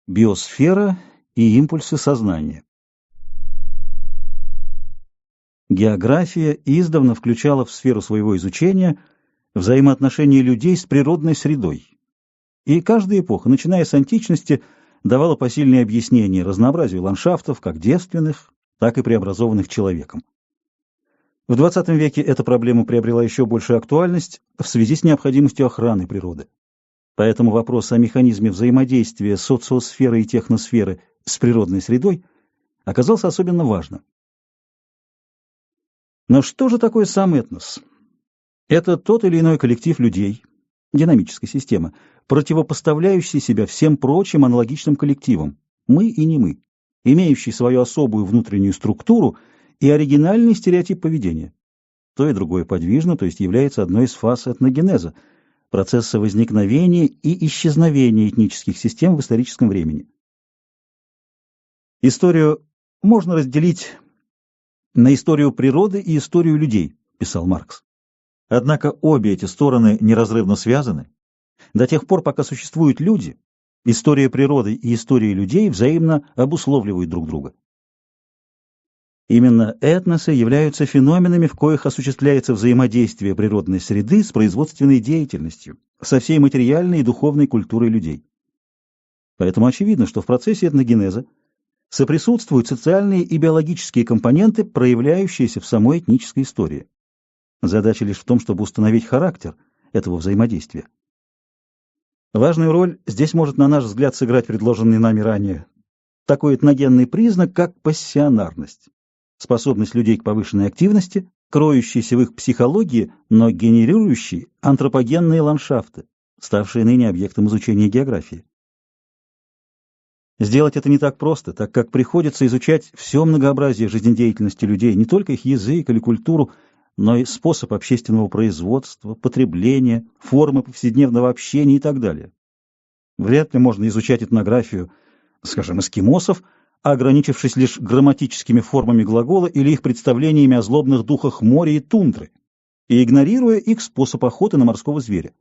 Биосфера и импульсы сознания. География издавна включала в сферу своего изучения взаимоотношения людей с природной средой. И каждая эпоха, начиная с античности, давала посильные объяснения разнообразию ландшафтов, как девственных, так и преобразованных человеком. В XX веке эта проблема приобрела еще большую актуальность в связи с необходимостью охраны природы. Поэтому вопрос о механизме взаимодействия социосферы и техносферы с природной средой оказался особенно важным. Но что же такое сам этнос? Это тот или иной коллектив людей, динамическая система, противопоставляющий себя всем прочим аналогичным коллективам, мы и не мы, имеющий свою особую внутреннюю структуру и оригинальный стереотип поведения. То и другое подвижно, то есть является одной из фаз этногенеза, процесса возникновения и исчезновения этнических систем в историческом времени. Историю можно разделить на историю природы и историю людей, писал Маркс. Однако обе эти стороны неразрывно связаны. До тех пор, пока существуют люди, история природы и история людей взаимно обусловливают друг друга. Именно этносы являются феноменами, в коих осуществляется взаимодействие природной среды с производственной деятельностью, со всей материальной и духовной культурой людей. Поэтому очевидно, что в процессе этногенеза соприсутствуют социальные и биологические компоненты, проявляющиеся в самой этнической истории. Задача лишь в том, чтобы установить характер этого взаимодействия. Важную роль здесь может, на наш взгляд, сыграть предложенный нами ранее такой этногенный признак, как пассионарность. Способность людей к повышенной активности, кроющейся в их психологии, но генерирующей антропогенные ландшафты, ставшие ныне объектом изучения географии. Сделать это не так просто, так как приходится изучать все многообразие жизнедеятельности людей, не только их язык или культуру, но и способ общественного производства, потребления, формы повседневного общения и так далее. Вряд ли можно изучать этнографию, скажем, эскимосов, ограничившись лишь грамматическими формами глагола или их представлениями о злобных духах моря и тундры, и игнорируя их способ охоты на морского зверя.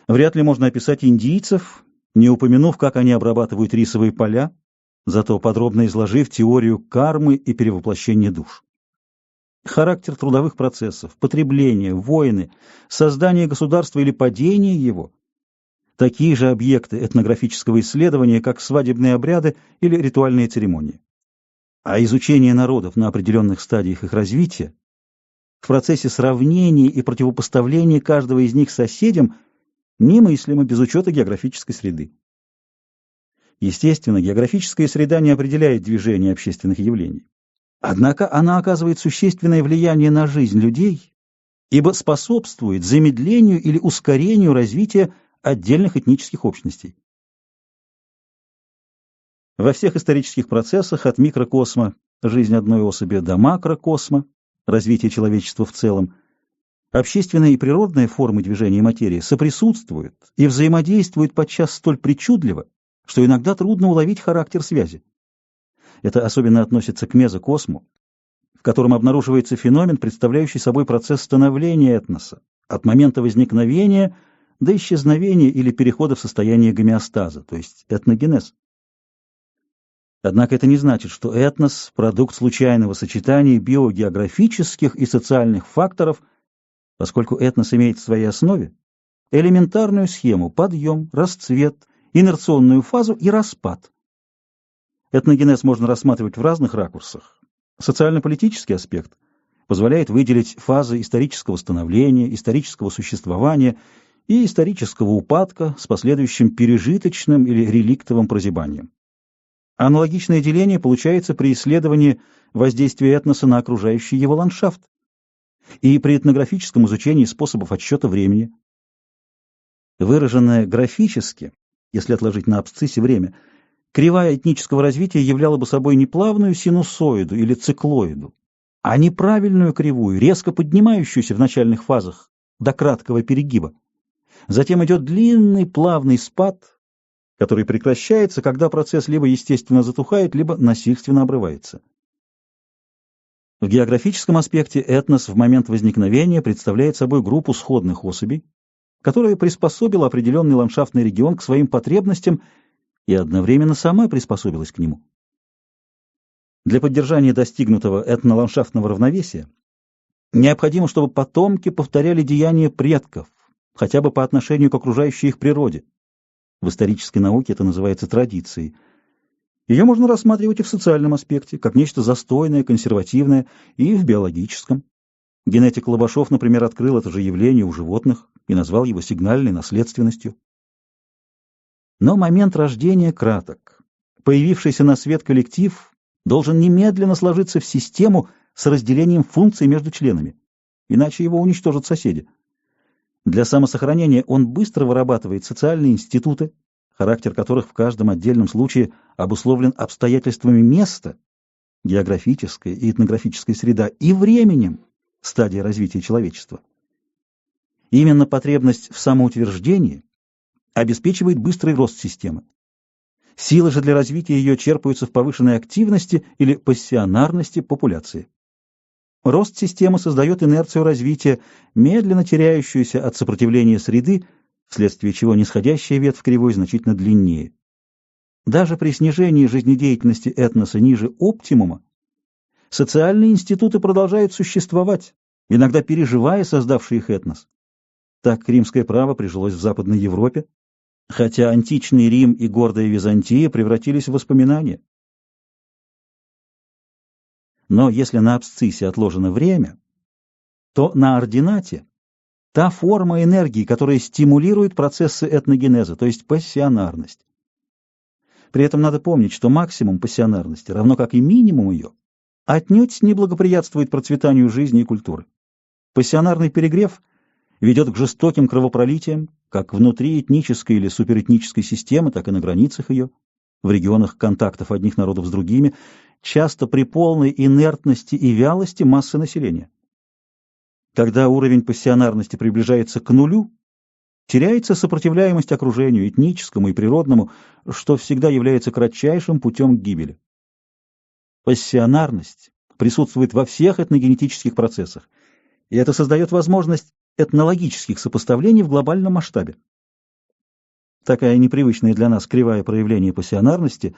Вряд ли можно описать индийцев, не упомянув, как они обрабатывают рисовые поля, зато подробно изложив теорию кармы и перевоплощения душ. Характер трудовых процессов, потребление, войны, создание государства или падение его – такие же объекты этнографического исследования, как свадебные обряды или ритуальные церемонии. А изучение народов на определенных стадиях их развития, в процессе сравнения и противопоставления каждого из них соседям, немыслимо без учета географической среды. Естественно, географическая среда не определяет движение общественных явлений. Однако она оказывает существенное влияние на жизнь людей, ибо способствует замедлению или ускорению развития отдельных этнических общностей. Во всех исторических процессах от микрокосма, жизнь одной особи, до макрокосма, развитие человечества в целом, общественные и природные формы движения материи соприсутствуют и взаимодействуют подчас столь причудливо, что иногда трудно уловить характер связи. Это особенно относится к мезокосму, в котором обнаруживается феномен, представляющий собой процесс становления этноса от момента возникновения до исчезновения или перехода в состояние гомеостаза, то есть этногенез. Однако это не значит, что этнос – продукт случайного сочетания биогеографических и социальных факторов, поскольку этнос имеет в своей основе элементарную схему – подъем, расцвет, инерционную фазу и распад. Этногенез можно рассматривать в разных ракурсах. Социально-политический аспект позволяет выделить фазы исторического становления, исторического существования и исторического упадка с последующим пережиточным или реликтовым прозябанием. Аналогичное деление получается при исследовании воздействия этноса на окружающий его ландшафт и при этнографическом изучении способов отсчета времени. Выраженное графически, если отложить на абсциссе время, кривая этнического развития являла бы собой не плавную синусоиду или циклоиду, а неправильную кривую, резко поднимающуюся в начальных фазах до краткого перегиба. Затем идет длинный плавный спад, который прекращается, когда процесс либо естественно затухает, либо насильственно обрывается. В географическом аспекте этнос в момент возникновения представляет собой группу сходных особей, которая приспособила определенный ландшафтный регион к своим потребностям и одновременно сама приспособилась к нему. Для поддержания достигнутого этноландшафтного равновесия необходимо, чтобы потомки повторяли деяния предков, хотя бы по отношению к окружающей их природе. В исторической науке это называется традицией. Ее можно рассматривать и в социальном аспекте, как нечто застойное, консервативное, и в биологическом. Генетик Лобашов, например, открыл это же явление у животных и назвал его сигнальной наследственностью. Но момент рождения краток. Появившийся на свет коллектив должен немедленно сложиться в систему с разделением функций между членами, иначе его уничтожат соседи. Для самосохранения он быстро вырабатывает социальные институты, характер которых в каждом отдельном случае обусловлен обстоятельствами места, географическая и этнографическая среда, и временем, стадия развития человечества. Именно потребность в самоутверждении обеспечивает быстрый рост системы. Силы же для развития ее черпаются в повышенной активности или пассионарности популяции. Рост системы создает инерцию развития, медленно теряющуюся от сопротивления среды, вследствие чего нисходящая ветвь кривой значительно длиннее. Даже при снижении жизнедеятельности этноса ниже оптимума социальные институты продолжают существовать, иногда переживая создавший их этнос. Так римское право прижилось в Западной Европе, хотя античный Рим и гордая Византия превратились в воспоминания. Но если на абсциссе отложено время, то на ординате та форма энергии, которая стимулирует процессы этногенеза, то есть пассионарность. При этом надо помнить, что максимум пассионарности, равно как и минимум ее, отнюдь не благоприятствует процветанию жизни и культуры. Пассионарный перегрев ведет к жестоким кровопролитиям, как внутри этнической или суперэтнической системы, так и на границах ее, в регионах контактов одних народов с другими, часто при полной инертности и вялости массы населения. Когда уровень пассионарности приближается к нулю, теряется сопротивляемость окружению, этническому и природному, что всегда является кратчайшим путем к гибели. Пассионарность присутствует во всех этногенетических процессах, и это создает возможность этнологических сопоставлений в глобальном масштабе. Такая непривычная для нас кривая проявления пассионарности,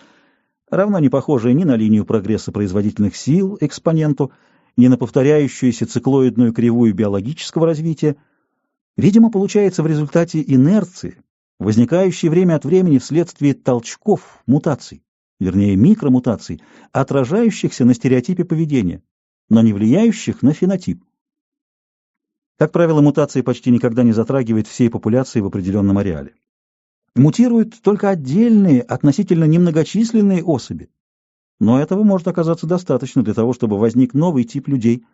равно не похожая ни на линию прогресса производительных сил экспоненту, ни на повторяющуюся циклоидную кривую биологического развития, видимо, получается в результате инерции, возникающей время от времени вследствие толчков, мутаций, вернее микромутаций, отражающихся на стереотипе поведения, но не влияющих на фенотип. Как правило, мутация почти никогда не затрагивает всей популяции в определенном ареале. Мутируют только отдельные, относительно немногочисленные особи. Но этого может оказаться достаточно для того, чтобы возник новый тип людей,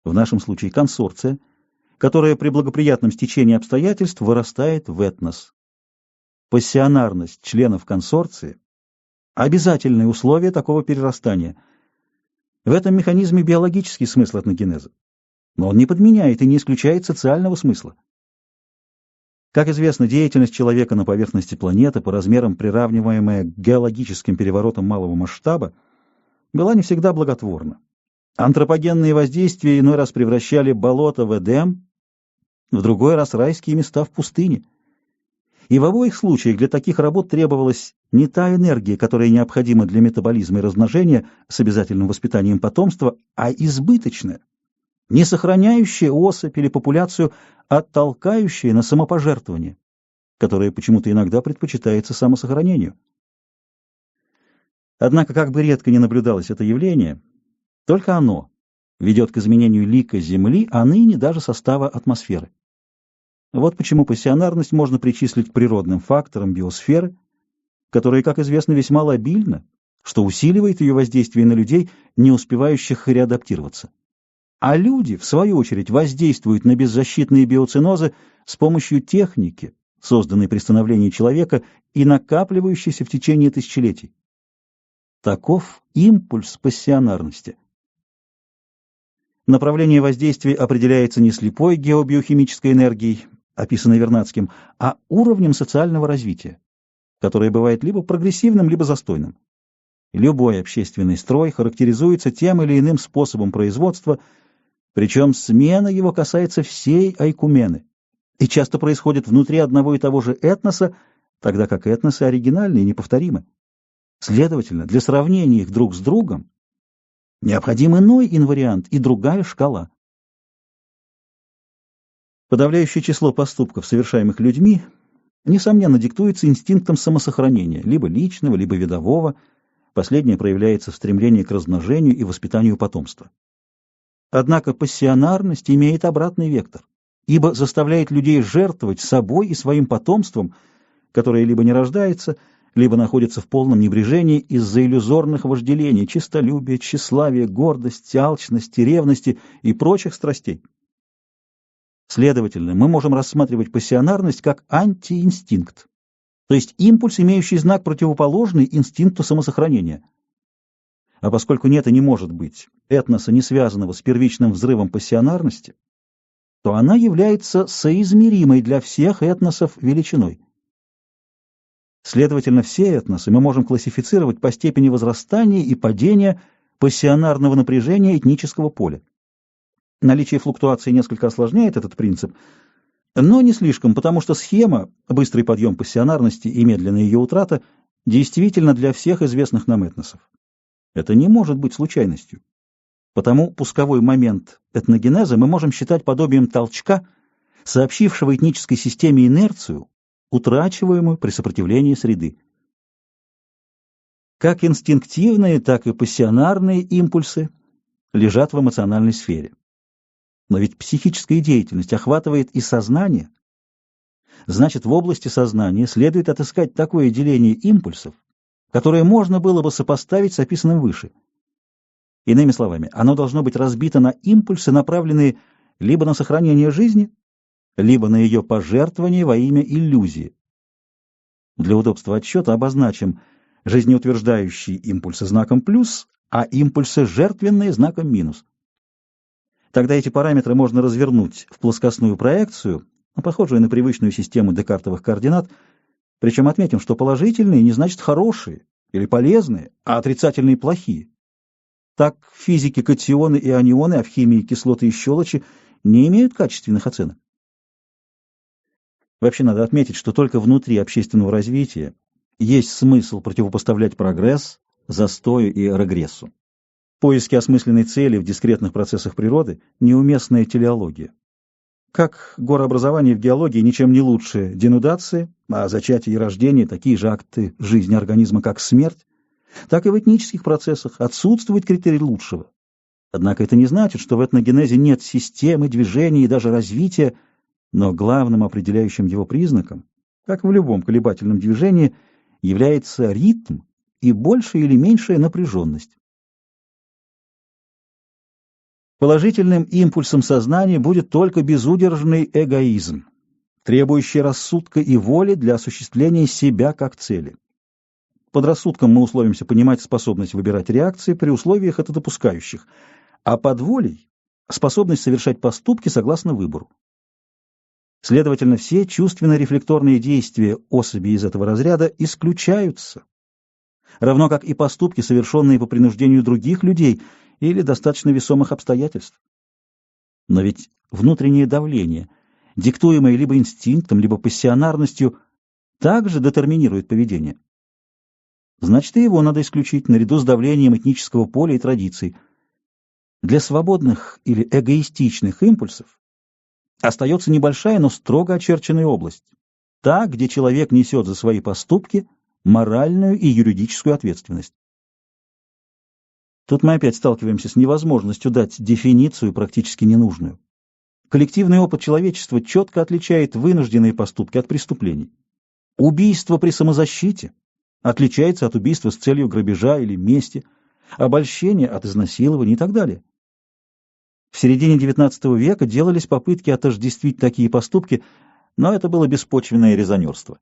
в нашем случае консорция, которая при благоприятном стечении обстоятельств вырастает в этнос. Пассионарность членов консорции – обязательное условие такого перерастания. В этом механизме биологический смысл этногенеза, но он не подменяет и не исключает социального смысла. Как известно, деятельность человека на поверхности планеты, по размерам приравниваемая к геологическим переворотам малого масштаба, была не всегда благотворна. Антропогенные воздействия иной раз превращали болото в Эдем, в другой раз райские места в пустыне. И в обоих случаях для таких работ требовалась не та энергия, которая необходима для метаболизма и размножения с обязательным воспитанием потомства, а избыточная, не сохраняющая особь или популяцию, а толкающая на самопожертвование, которое почему-то иногда предпочитается самосохранению. Однако, как бы редко ни наблюдалось это явление, только оно ведет к изменению лика Земли, а ныне даже состава атмосферы. Вот почему пассионарность можно причислить к природным факторам биосферы, которые, как известно, весьма лобильны, что усиливает ее воздействие на людей, не успевающих реадаптироваться. А люди, в свою очередь, воздействуют на беззащитные биоценозы с помощью техники, созданной при становлении человека и накапливающейся в течение тысячелетий. Таков импульс пассионарности. Направление воздействия определяется не слепой геобиохимической энергией, описанной Вернадским, а уровнем социального развития, которое бывает либо прогрессивным, либо застойным. Любой общественный строй характеризуется тем или иным способом производства, причем смена его касается всей айкумены и часто происходит внутри одного и того же этноса, тогда как этносы оригинальны и неповторимы. Следовательно, для сравнения их друг с другом необходим иной инвариант и другая шкала. Подавляющее число поступков, совершаемых людьми, несомненно, диктуется инстинктом самосохранения, либо личного, либо видового. Последнее проявляется в стремлении к размножению и воспитанию потомства. Однако пассионарность имеет обратный вектор, ибо заставляет людей жертвовать собой и своим потомством, которое либо не рождается, либо находится в полном небрежении из-за иллюзорных вожделений, честолюбия, тщеславия, гордости, алчности, ревности и прочих страстей. Следовательно, мы можем рассматривать пассионарность как антиинстинкт, то есть импульс, имеющий знак противоположный инстинкту самосохранения. А поскольку нет и не может быть этноса, не связанного с первичным взрывом пассионарности, то она является соизмеримой для всех этносов величиной. Следовательно, все этносы мы можем классифицировать по степени возрастания и падения пассионарного напряжения этнического поля. Наличие флуктуации несколько осложняет этот принцип, но не слишком, потому что схема «быстрый подъем пассионарности и медленная ее утрата» действительно для всех известных нам этносов. Это не может быть случайностью. Потому пусковой момент этногенеза мы можем считать подобием толчка, сообщившего этнической системе инерцию, утрачиваемую при сопротивлении среды. Как инстинктивные, так и пассионарные импульсы лежат в эмоциональной сфере. Но ведь психическая деятельность охватывает и сознание. Значит, в области сознания следует отыскать такое деление импульсов, которое можно было бы сопоставить с описанным выше. Иными словами, оно должно быть разбито на импульсы, направленные либо на сохранение жизни, либо на ее пожертвование во имя иллюзии. Для удобства отсчета обозначим жизнеутверждающие импульсы знаком плюс, а импульсы жертвенные знаком минус. Тогда эти параметры можно развернуть в плоскостную проекцию, похожую на привычную систему декартовых координат, причем отметим, что положительные не значит хорошие или полезные, а отрицательные плохие. Так в физике катионы и анионы, а в химии кислоты и щелочи не имеют качественных оценок. Вообще надо отметить, что только внутри общественного развития есть смысл противопоставлять прогресс застою и регрессу. Поиски осмысленной цели в дискретных процессах природы – неуместная телеология. Как горообразование в геологии ничем не лучше денудации, а зачатие и рождение – такие же акты жизни организма, как смерть, так и в этнических процессах отсутствует критерий лучшего. Однако это не значит, что в этногенезе нет системы, движения и даже развития, но главным определяющим его признаком, как в любом колебательном движении, является ритм и большая или меньшая напряженность. Положительным импульсом сознания будет только безудержный эгоизм, требующий рассудка и воли для осуществления себя как цели. Под рассудком мы условимся понимать способность выбирать реакции при условиях это допускающих, а под волей – способность совершать поступки согласно выбору. Следовательно, все чувственно-рефлекторные действия особей из этого разряда исключаются, равно как и поступки, совершенные по принуждению других людей или достаточно весомых обстоятельств. Но ведь внутреннее давление, диктуемое либо инстинктом, либо пассионарностью, также детерминирует поведение. Значит, и его надо исключить наряду с давлением этнического поля и традиций. Для свободных или эгоистичных импульсов остается небольшая, но строго очерченная область, та, где человек несет за свои поступки моральную и юридическую ответственность. Тут мы опять сталкиваемся с невозможностью дать дефиницию практически ненужную. Коллективный опыт человечества четко отличает вынужденные поступки от преступлений. Убийство при самозащите отличается от убийства с целью грабежа или мести, обольщение от изнасилования и так далее. В середине XIX века делались попытки отождествить такие поступки, но это было беспочвенное резонерство.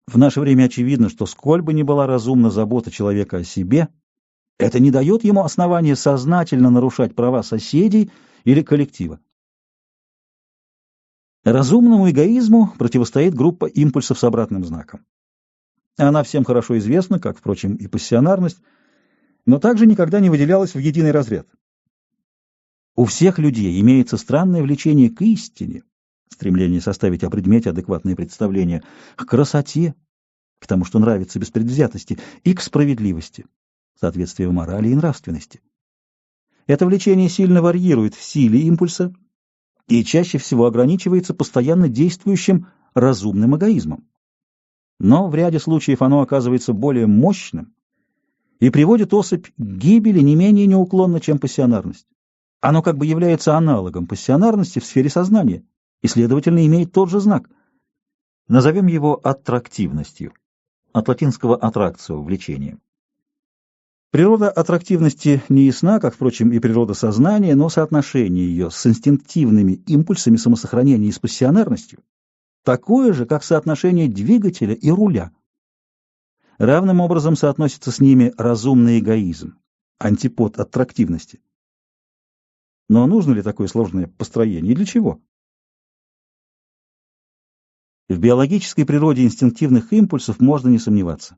В наше время очевидно, что сколь бы ни была разумна забота человека о себе, это не дает ему основания сознательно нарушать права соседей или коллектива. Разумному эгоизму противостоит группа импульсов с обратным знаком. Она всем хорошо известна, как, впрочем, и пассионарность, но также никогда не выделялась в единый разряд. У всех людей имеется странное влечение к истине, стремление составить о предмете адекватное представление, к красоте, к тому, что нравится без предвзятости, и к справедливости, соответствию морали и нравственности. Это влечение сильно варьирует в силе импульса и чаще всего ограничивается постоянно действующим разумным эгоизмом. Но в ряде случаев оно оказывается более мощным и приводит особь к гибели не менее неуклонно, чем пассионарность. Оно как бы является аналогом пассионарности в сфере сознания и, следовательно, имеет тот же знак. Назовем его аттрактивностью, от латинского attractio – влечение. Природа аттрактивности не ясна, как, впрочем, и природа сознания, но соотношение ее с инстинктивными импульсами самосохранения и с пассионарностью такое же, как соотношение двигателя и руля. Равным образом соотносится с ними разумный эгоизм, антипод аттрактивности. Но нужно ли такое сложное построение и для чего? В биологической природе инстинктивных импульсов можно не сомневаться.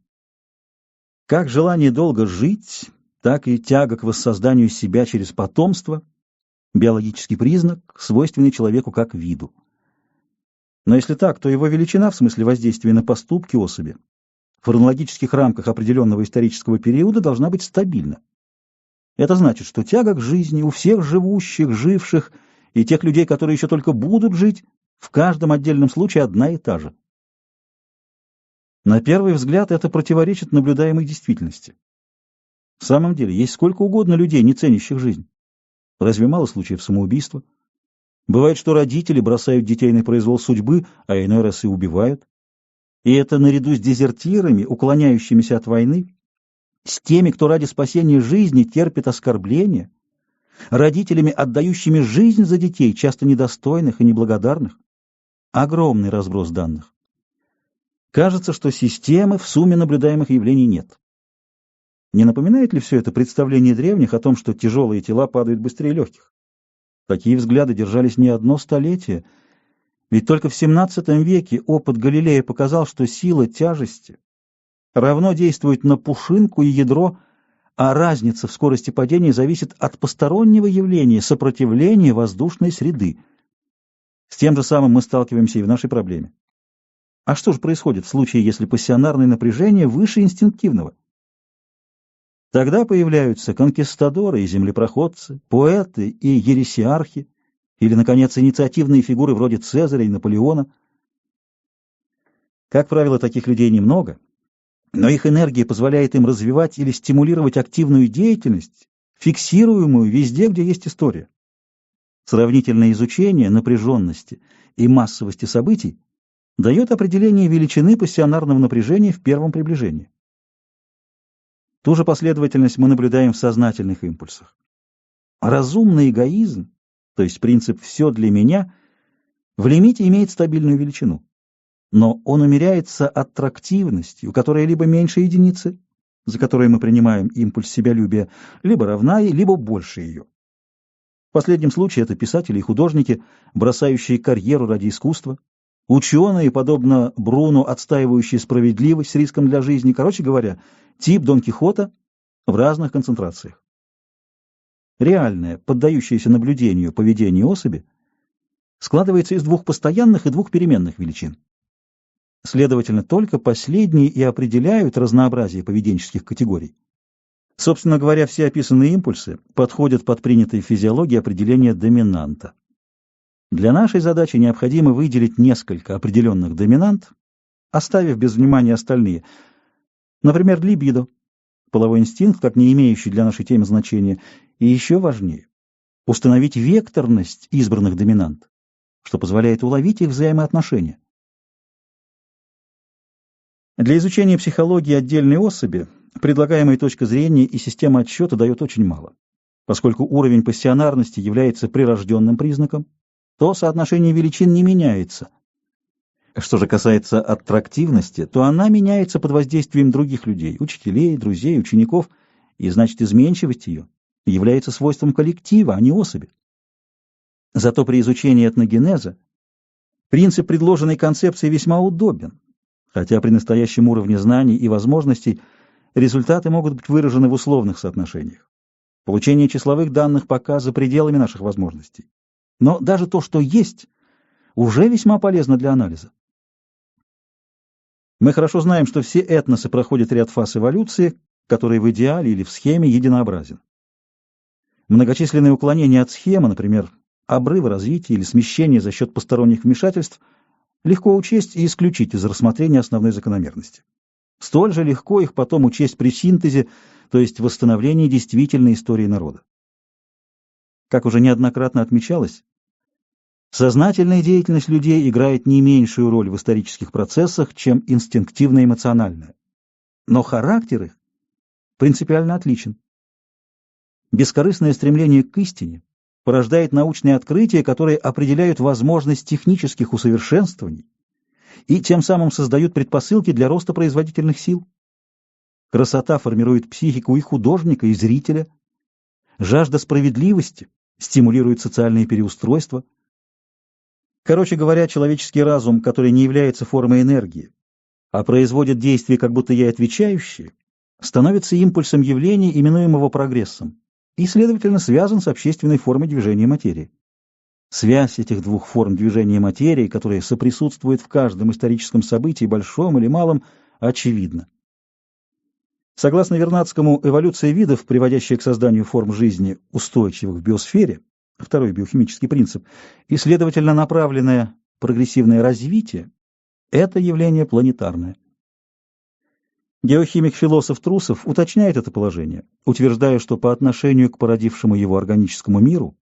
Как желание долго жить, так и тяга к воссозданию себя через потомство – биологический признак, свойственный человеку как виду. Но если так, то его величина в смысле воздействия на поступки особи в хронологических рамках определенного исторического периода должна быть стабильна. Это значит, что тяга к жизни у всех живущих, живших и тех людей, которые еще только будут жить, в каждом отдельном случае одна и та же. На первый взгляд это противоречит наблюдаемой действительности. В самом деле, есть сколько угодно людей, не ценящих жизнь. Разве мало случаев самоубийства? Бывает, что родители бросают детей на произвол судьбы, а иной раз и убивают. И это наряду с дезертирами, уклоняющимися от войны, с теми, кто ради спасения жизни терпит оскорбления, родителями, отдающими жизнь за детей, часто недостойных и неблагодарных. Огромный разброс данных. Кажется, что системы в сумме наблюдаемых явлений нет. Не напоминает ли все это представление древних о том, что тяжелые тела падают быстрее легких? Такие взгляды держались не одно столетие, ведь только в XVII веке опыт Галилея показал, что сила тяжести равно действует на пушинку и ядро, а разница в скорости падения зависит от постороннего явления, сопротивления воздушной среды. С тем же самым мы сталкиваемся и в нашей проблеме. А что же происходит в случае, если пассионарное напряжение выше инстинктивного? Тогда появляются конкистадоры и землепроходцы, поэты и ересиархи, или, наконец, инициативные фигуры вроде Цезаря и Наполеона. Как правило, таких людей немного, но их энергия позволяет им развивать или стимулировать активную деятельность, фиксируемую везде, где есть история. Сравнительное изучение напряженности и массовости событий дает определение величины пассионарного напряжения в первом приближении. Ту же последовательность мы наблюдаем в сознательных импульсах. Разумный эгоизм, то есть принцип «все для меня», в лимите имеет стабильную величину. Но он умеряется аттрактивностью, которая либо меньше единицы, за которой мы принимаем импульс себялюбия, либо равна ей, либо больше ее. В последнем случае это писатели и художники, бросающие карьеру ради искусства, ученые, подобно Бруно, отстаивающие справедливость с риском для жизни, короче говоря, тип Дон Кихота в разных концентрациях. Реальное, поддающееся наблюдению поведение особи складывается из двух постоянных и двух переменных величин. Следовательно, только последние и определяют разнообразие поведенческих категорий. Собственно говоря, все описанные импульсы подходят под принятые в физиологии определения доминанта. Для нашей задачи необходимо выделить несколько определенных доминант, оставив без внимания остальные. Например, либидо, половой инстинкт, как не имеющий для нашей темы значения, и еще важнее – установить векторность избранных доминант, что позволяет уловить их взаимоотношения. Для изучения психологии отдельной особи предлагаемая точка зрения и система отсчета дает очень мало. Поскольку уровень пассионарности является прирожденным признаком, то соотношение величин не меняется. Что же касается аттрактивности, то она меняется под воздействием других людей, учителей, друзей, учеников, и значит изменчивость ее является свойством коллектива, а не особи. Зато при изучении этногенеза принцип предложенной концепции весьма удобен, хотя при настоящем уровне знаний и возможностей результаты могут быть выражены в условных соотношениях. Получение числовых данных пока за пределами наших возможностей. Но даже то, что есть, уже весьма полезно для анализа. Мы хорошо знаем, что все этносы проходят ряд фаз эволюции, который в идеале или в схеме единообразен. Многочисленные уклонения от схемы, например, обрывы развития или смещения за счет посторонних вмешательств, легко учесть и исключить из рассмотрения основной закономерности. Столь же легко их потом учесть при синтезе, то есть восстановлении действительной истории народа. Как уже неоднократно отмечалось, сознательная деятельность людей играет не меньшую роль в исторических процессах, чем инстинктивно-эмоциональная. Но характер их принципиально отличен. Бескорыстное стремление к истине порождает научные открытия, которые определяют возможность технических усовершенствований и тем самым создают предпосылки для роста производительных сил. Красота формирует психику и художника, и зрителя. Жажда справедливости стимулирует социальные переустройства. Короче говоря, человеческий разум, который не является формой энергии, а производит действия, как будто ей отвечающие, становится импульсом явления, именуемого прогрессом, и, следовательно, связан с общественной формой движения материи. Связь этих двух форм движения материи, которые соприсутствуют в каждом историческом событии, большом или малом, очевидна. Согласно Вернадскому, эволюция видов, приводящая к созданию форм жизни, устойчивых в биосфере, второй биохимический принцип, и, следовательно, направленное прогрессивное развитие, это явление планетарное. Геохимик-философ Трусов уточняет это положение, утверждая, что по отношению к породившему его органическому миру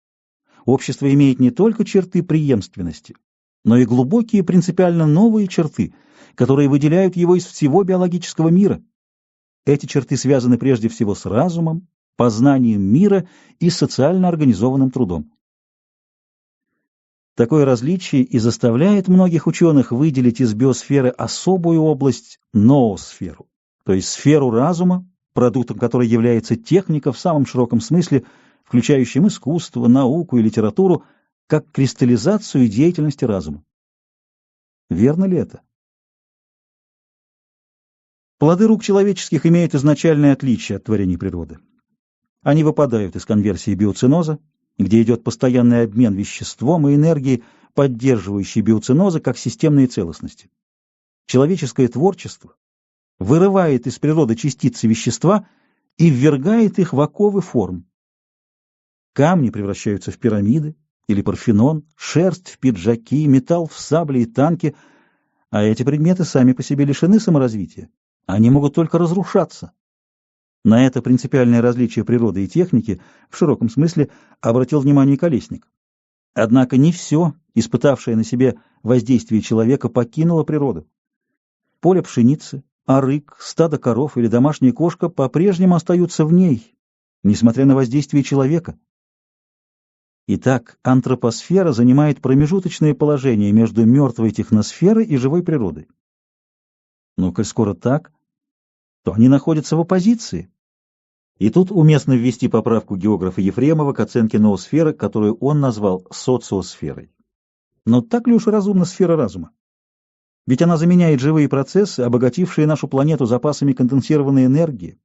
общество имеет не только черты преемственности, но и глубокие принципиально новые черты, которые выделяют его из всего биологического мира. Эти черты связаны прежде всего с разумом, познанием мира и социально организованным трудом. Такое различие и заставляет многих ученых выделить из биосферы особую область – ноосферу, то есть сферу разума, продуктом которой является техника в самом широком смысле, включающим искусство, науку и литературу, как кристаллизацию деятельности разума. Верно ли это? Плоды рук человеческих имеют изначальное отличие от творений природы. Они выпадают из конверсии биоценоза, где идет постоянный обмен веществом и энергией, поддерживающей биоценозы как системные целостности. Человеческое творчество вырывает из природы частицы вещества и ввергает их в оковы форм. Камни превращаются в пирамиды или парфенон, шерсть в пиджаки, металл в сабли и танки, а эти предметы сами по себе лишены саморазвития. Они могут только разрушаться. На это принципиальное различие природы и техники в широком смысле обратил внимание Колесник. Однако не все, испытавшее на себе воздействие человека, покинуло природу. Поле пшеницы, арык, стадо коров или домашняя кошка по-прежнему остаются в ней, несмотря на воздействие человека. Итак, антропосфера занимает промежуточное положение между мертвой техносферой и живой природой. Но коль скоро так, то они находятся в оппозиции. И тут уместно ввести поправку географа Ефремова к оценке ноосферы, которую он назвал социосферой. Но так ли уж разумна сфера разума? Ведь она заменяет живые процессы, обогатившие нашу планету запасами конденсированной энергии,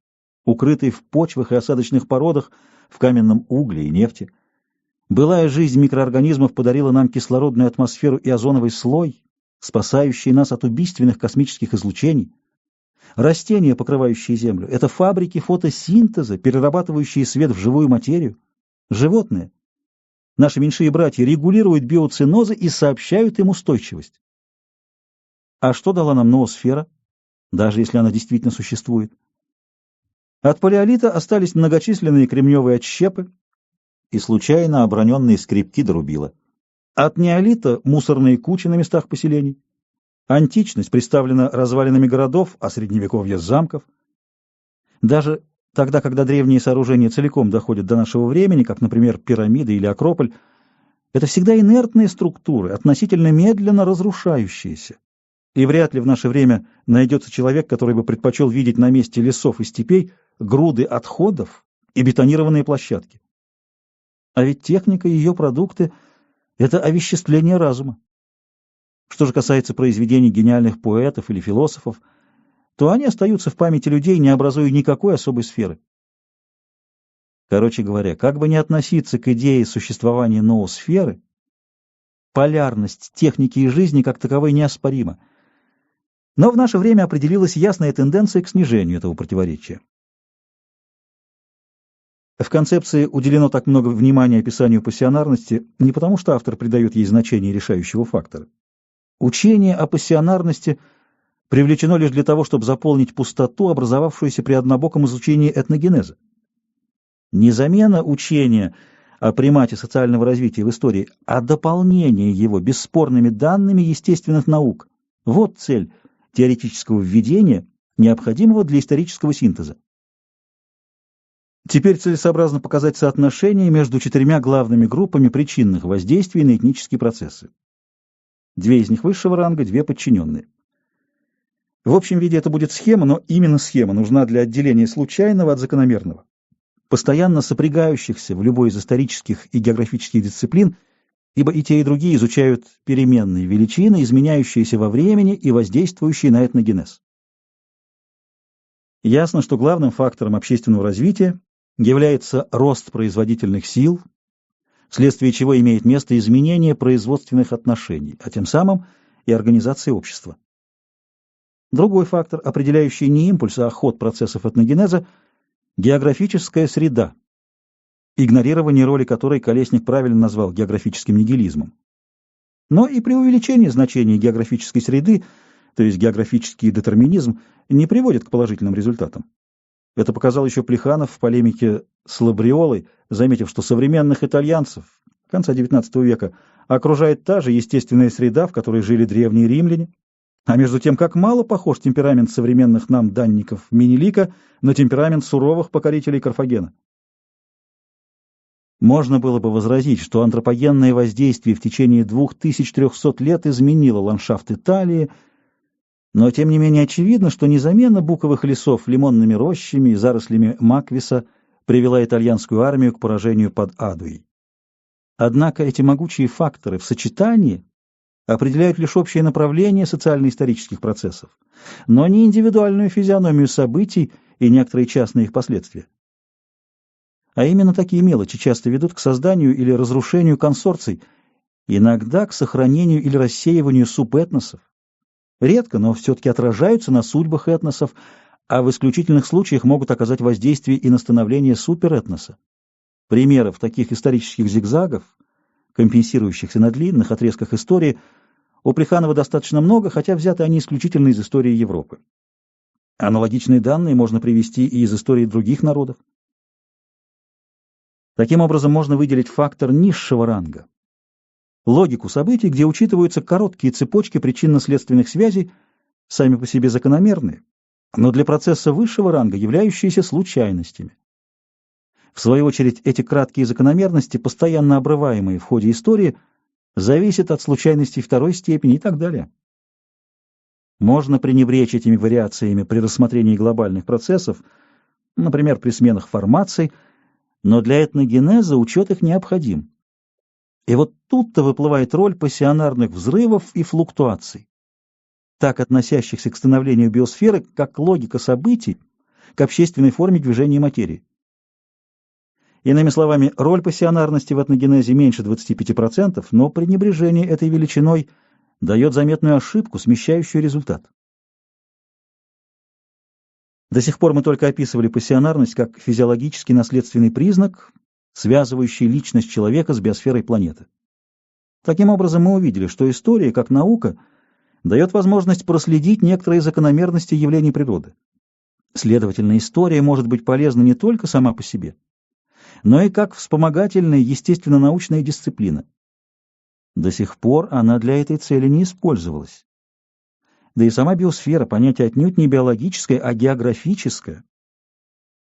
укрытой в почвах и осадочных породах, в каменном угле и нефти. Былая жизнь микроорганизмов подарила нам кислородную атмосферу и озоновый слой, спасающий нас от убийственных космических излучений. Растения, покрывающие Землю, это фабрики фотосинтеза, перерабатывающие свет в живую материю. Животные, наши меньшие братья, регулируют биоценозы и сообщают им устойчивость. А что дала нам ноосфера, даже если она действительно существует? От палеолита остались многочисленные кремневые отщепы и случайно оброненные скребки до рубила. От неолита — мусорные кучи на местах поселений. Античность представлена развалинами городов, а средневековье — замков. Даже тогда, когда древние сооружения целиком доходят до нашего времени, как, например, пирамиды или Акрополь, это всегда инертные структуры, относительно медленно разрушающиеся. И вряд ли в наше время найдется человек, который бы предпочел видеть на месте лесов и степей груды отходов и бетонированные площадки. А ведь техника и ее продукты — это овеществление разума. Что же касается произведений гениальных поэтов или философов, то они остаются в памяти людей, не образуя никакой особой сферы. Короче говоря, как бы ни относиться к идее существования ноосферы, полярность техники и жизни как таковой неоспорима. Но в наше время определилась ясная тенденция к снижению этого противоречия. В концепции уделено так много внимания описанию пассионарности не потому, что автор придает ей значение решающего фактора. Учение о пассионарности привлечено лишь для того, чтобы заполнить пустоту, образовавшуюся при однобоком изучении этногенеза. Не замена учения о примате социального развития в истории, а дополнение его бесспорными данными естественных наук. Вот цель теоретического введения, необходимого для исторического синтеза. Теперь целесообразно показать соотношение между четырьмя главными группами причинных воздействий на этнические процессы. Две из них высшего ранга, две подчиненные. В общем виде это будет схема, но именно схема нужна для отделения случайного от закономерного, постоянно сопрягающихся в любой из исторических и географических дисциплин, ибо и те, и другие изучают переменные величины, изменяющиеся во времени и воздействующие на этногенез. Ясно, что главным фактором общественного развития является рост производительных сил, вследствие чего имеет место изменение производственных отношений, а тем самым и организации общества. Другой фактор, определяющий не импульс, а ход процессов этногенеза – географическая среда, игнорирование роли которой Колесник правильно назвал географическим нигилизмом. Но и преувеличение значения географической среды, то есть географический детерминизм, не приводит к положительным результатам. Это показал еще Плеханов в полемике с Лабриолой, заметив, что современных итальянцев конца XIX века окружает та же естественная среда, в которой жили древние римляне, а между тем как мало похож темперамент современных нам данников Менелика на темперамент суровых покорителей Карфагена. Можно было бы возразить, что антропогенное воздействие в течение 2300 лет изменило ландшафт Италии, но тем не менее очевидно, что не замена буковых лесов лимонными рощами и зарослями маквиса привела итальянскую армию к поражению под Адуей. Однако эти могучие факторы в сочетании определяют лишь общее направление социально-исторических процессов, но не индивидуальную физиономию событий и некоторые частные их последствия. А именно такие мелочи часто ведут к созданию или разрушению консорций, иногда к сохранению или рассеиванию субэтносов. Редко, но все-таки отражаются на судьбах этносов, а в исключительных случаях могут оказать воздействие и на становление суперэтноса. Примеров таких исторических зигзагов, компенсирующихся на длинных отрезках истории, у Плеханова достаточно много, хотя взяты они исключительно из истории Европы. Аналогичные данные можно привести и из истории других народов. Таким образом, можно выделить фактор низшего ранга, логику событий, где учитываются короткие цепочки причинно-следственных связей, сами по себе закономерные, но для процесса высшего ранга являющиеся случайностями. В свою очередь, эти краткие закономерности, постоянно обрываемые в ходе истории, зависят от случайностей второй степени и так далее. Можно пренебречь этими вариациями при рассмотрении глобальных процессов, например, при сменах формаций, но для этногенеза учет их необходим. И вот тут-то выплывает роль пассионарных взрывов и флуктуаций, так относящихся к становлению биосферы, как логика событий, к общественной форме движения материи. Иными словами, роль пассионарности в этногенезе меньше 25%, но пренебрежение этой величиной дает заметную ошибку, смещающую результат. До сих пор мы только описывали пассионарность как физиологический наследственный признак, связывающий личность человека с биосферой планеты. Таким образом, мы увидели, что история, как наука, дает возможность проследить некоторые закономерности явлений природы. Следовательно, история может быть полезна не только сама по себе, но и как вспомогательная естественно-научная дисциплина. До сих пор она для этой цели не использовалась. Да и сама биосфера — понятие отнюдь не биологическое, а географическое.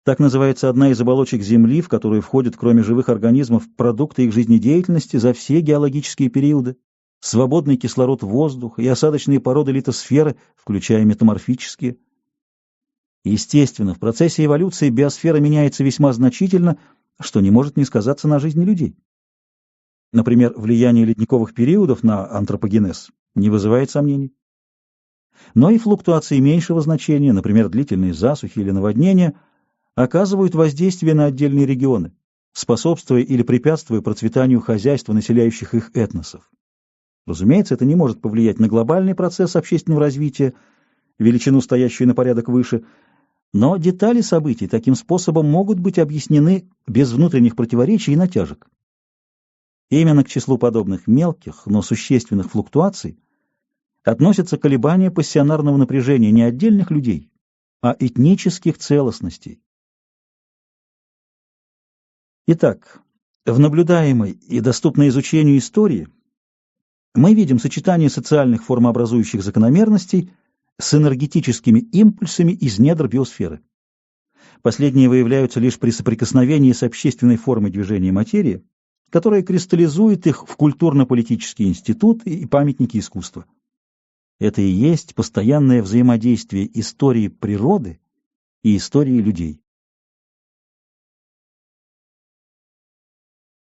Так называется одна из оболочек Земли, в которую входят, кроме живых организмов, продукты их жизнедеятельности за все геологические периоды, свободный кислород воздуха и осадочные породы литосферы, включая метаморфические. Естественно, в процессе эволюции биосфера меняется весьма значительно, что не может не сказаться на жизни людей. Например, влияние ледниковых периодов на антропогенез не вызывает сомнений. Но и флуктуации меньшего значения, например, длительные засухи или наводнения, оказывают воздействие на отдельные регионы, способствуя или препятствуя процветанию хозяйства, населяющих их этносов. Разумеется, это не может повлиять на глобальный процесс общественного развития, величину, стоящую на порядок выше, но детали событий таким способом могут быть объяснены без внутренних противоречий и натяжек. Именно к числу подобных мелких, но существенных флуктуаций относятся колебания пассионарного напряжения не отдельных людей, а этнических целостностей. Итак, в наблюдаемой и доступной изучению истории мы видим сочетание социальных формообразующих закономерностей с энергетическими импульсами из недр биосферы. Последние выявляются лишь при соприкосновении с общественной формой движения материи, которая кристаллизует их в культурно-политические институты и памятники искусства. Это и есть постоянное взаимодействие истории природы и истории людей.